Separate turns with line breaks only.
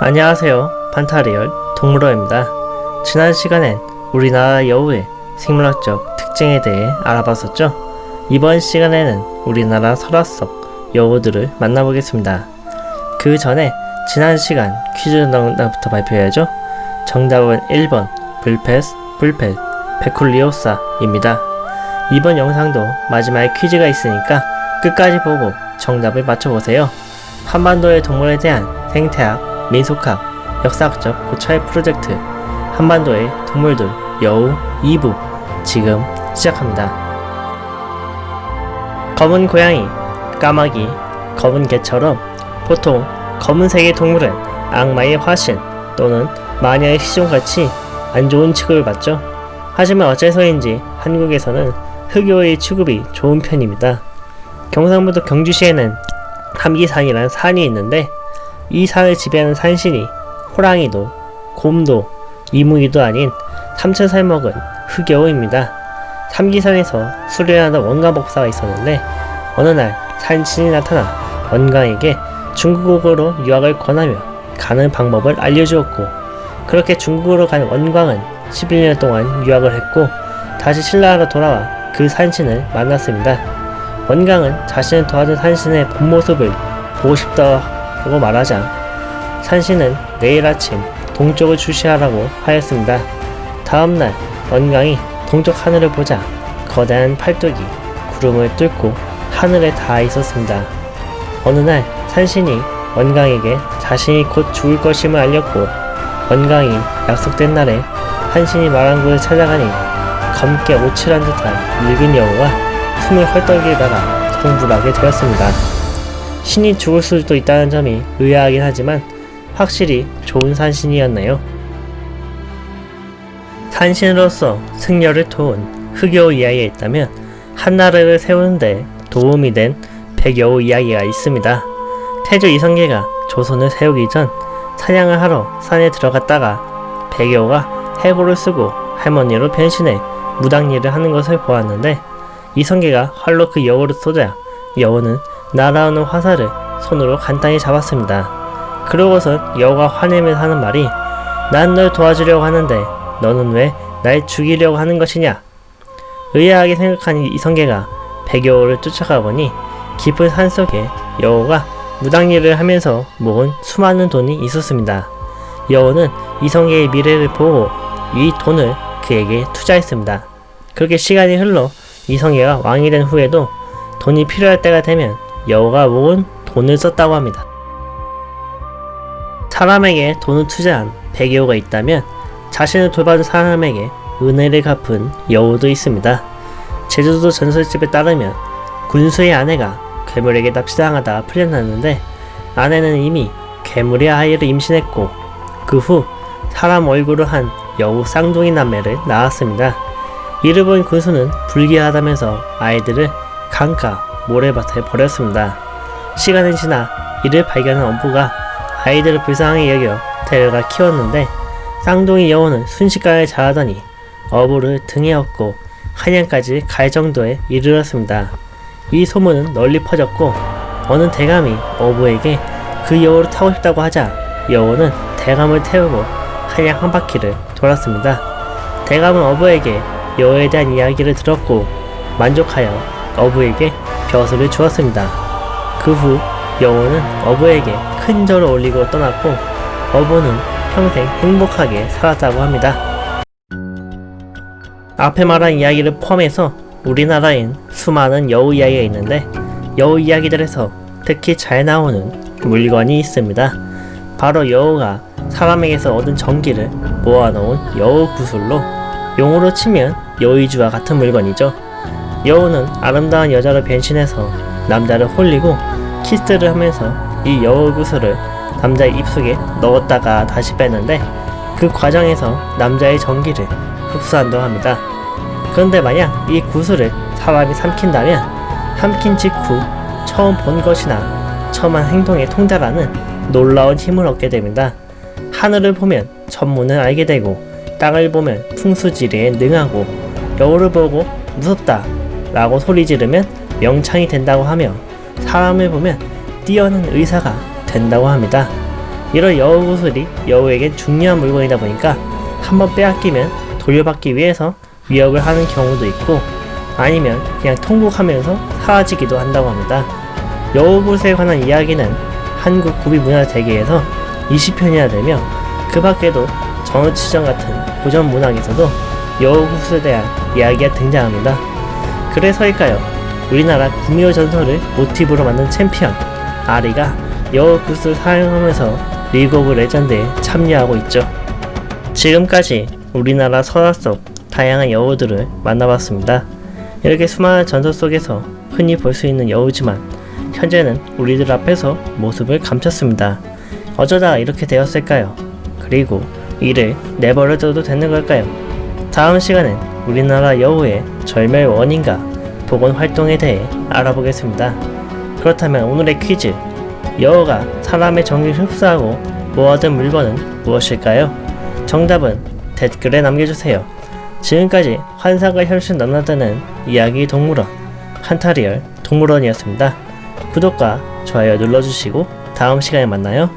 안녕하세요. 판타리얼 동물원입니다. 지난 시간엔 우리나라 여우의 생물학적 특징에 대해 알아봤었죠? 이번 시간에는 우리나라 설화 속 여우들을 만나보겠습니다. 그 전에 지난 시간 퀴즈 정답부터 발표해야죠. 정답은 1번 불펫 페쿨리오사입니다. 이번 영상도 마지막에 퀴즈가 있으니까 끝까지 보고 정답을 맞춰보세요. 한반도의 동물에 대한 생태학, 민속학, 역사학적 고찰 프로젝트 한반도의 동물들 여우 2부 지금 시작합니다. 검은 고양이, 까마귀, 검은 개처럼 보통 검은색의 동물은 악마의 화신 또는 마녀의 시종같이 안 좋은 취급을 받죠. 하지만 어째서인지 한국에서는 흑여우의 취급이 좋은 편입니다. 경상북도 경주시에는 함기산이라는 산이 있는데 이 산을 지배하는 산신이 호랑이도, 곰도, 이무기도 아닌 삼천살 먹은 흑여우입니다. 삼기산에서 수련하던 원가법사가 있었는데 어느 날 산신이 나타나 원강에게 중국으로 유학을 권하며 가는 방법을 알려주었고, 그렇게 중국으로 간 원광은 11년 동안 유학을 했고 다시 신라로 돌아와 그 산신을 만났습니다. 원광은 자신을 도와준 산신의 본 모습을 보고 싶다고 말하자 산신은 내일 아침 동쪽을 주시하라고 하였습니다. 다음날 원광이 동쪽 하늘을 보자 거대한 팔뚝이 구름을 뚫고 하늘에 닿아 있었습니다. 어느 날 산신이 원광에게 자신이 곧 죽을 것임을 알렸고, 원광이 약속된 날에 산신이 말한 곳을 찾아가니 검게 오칠한 듯한 늙은 여우가 숨을 헐떡이다가 동불하게 되었습니다. 신이 죽을 수도 있다는 점이 의아하긴 하지만 확실히 좋은 산신이었네요. 산신으로서 승려를 도운 흑여우 이야기가 있다면 한나라를 세우는데 도움이 된 백여우 이야기가 있습니다. 태조 이성계가 조선을 세우기 전 사냥을 하러 산에 들어갔다가 백여우가 해골을 쓰고 할머니로 변신해 무당일을 하는 것을 보았는데, 이성계가 활로 그 여우를 쏘자 여우는 날아오는 화살을 손으로 간단히 잡았습니다. 그러고선 여우가 화내면서 하는 말이 "난 널 도와주려고 하는데 너는 왜 날 죽이려고 하는 것이냐?" 의아하게 생각한 이성계가 백여우를 쫓아가 보니 깊은 산속에 여우가 무당일을 하면서 모은 수많은 돈이 있었습니다. 여우는 이성계의 미래를 보고 이 돈을 그에게 투자했습니다. 그렇게 시간이 흘러 이성계가 왕이 된 후에도 돈이 필요할 때가 되면 여우가 모은 돈을 썼다고 합니다. 사람에게 돈을 투자한 백여우가 있다면 자신을 돌봐준 사람에게 은혜를 갚은 여우도 있습니다. 제주도 전설집에 따르면 군수의 아내가 괴물에게 납치당하다 풀려났는데 아내는 이미 괴물의 아이를 임신했고 그 후 사람 얼굴을 한 여우 쌍둥이 남매를 낳았습니다. 이를 본 군수는 불쾌하다면서 아이들을 강가 모래밭에 버렸습니다. 시간이 지나 이를 발견한 어부가 아이들을 불쌍하게 여겨 데려가 키웠는데 쌍둥이 여우는 순식간에 자라더니 어부를 등에 업고 한양까지 갈 정도에 이르렀습니다. 이 소문은 널리 퍼졌고 어느 대감이 어부에게 그 여우를 타고 싶다고 하자 여우는 대감을 태우고 한양 한 바퀴를 돌았습니다. 대감은 어부에게 여우에 대한 이야기를 들었고 만족하여 어부에게 벼슬을 주었습니다. 그 후 여우는 어부에게 큰 절을 올리고 떠났고 어부는 평생 행복하게 살았다고 합니다. 앞에 말한 이야기를 포함해서 우리나라엔 수많은 여우 이야기가 있는데 여우 이야기들에서 특히 잘 나오는 물건이 있습니다. 바로 여우가 사람에게서 얻은 전기를 모아놓은 여우 구슬로 용어로 치면 여의주와 같은 물건이죠. 여우는 아름다운 여자로 변신해서 남자를 홀리고 키스를 하면서 이 여우 구슬을 남자의 입속에 넣었다가 다시 빼는데 그 과정에서 남자의 전기를 흡수한다고 합니다. 그런데 만약 이 구슬을 사람이 삼킨다면 삼킨 직후 처음 본 것이나 처음 한 행동에 통달하는 놀라운 힘을 얻게 됩니다. 하늘을 보면 천문을 알게 되고 땅을 보면 풍수지리에 능하고 여우를 보고 무섭다 라고 소리 지르면 명창이 된다고 하며 사람을 보면 뛰어난 의사가 된다고 합니다. 이런 여우 구슬이 여우에겐 중요한 물건이다 보니까 한번 빼앗기면 돌려받기 위해서 위협을 하는 경우도 있고 아니면 그냥 통곡하면서 사라지기도 한다고 합니다. 여우 구슬에 관한 이야기는 한국 구비문화재계에서 20편이나 되며 그 밖에도 전우치전 같은 고전 문학에서도 여우 구슬에 대한 이야기가 등장합니다. 그래서일까요? 우리나라 구미호 전설을 모티브로 만든 챔피언 아리가 여우 구슬을 사용하면서 리그 오브 레전드에 참여하고 있죠. 지금까지 우리나라 설화 속 다양한 여우들을 만나봤습니다. 이렇게 수많은 전설 속에서 흔히 볼 수 있는 여우지만 현재는 우리들 앞에서 모습을 감췄습니다. 어쩌다 이렇게 되었을까요? 그리고 이를 내버려둬도 되는 걸까요? 다음 시간엔 우리나라 여우의 절멸 원인과 복원 활동에 대해 알아보겠습니다. 그렇다면 오늘의 퀴즈, 여우가 사람의 정을 흡수하고 모아둔 물건은 무엇일까요? 정답은 댓글에 남겨주세요. 지금까지 환상과 현실 넘나드는 이야기 동물원 칸타리얼 동물원이었습니다. 구독과 좋아요 눌러주시고 다음 시간에 만나요.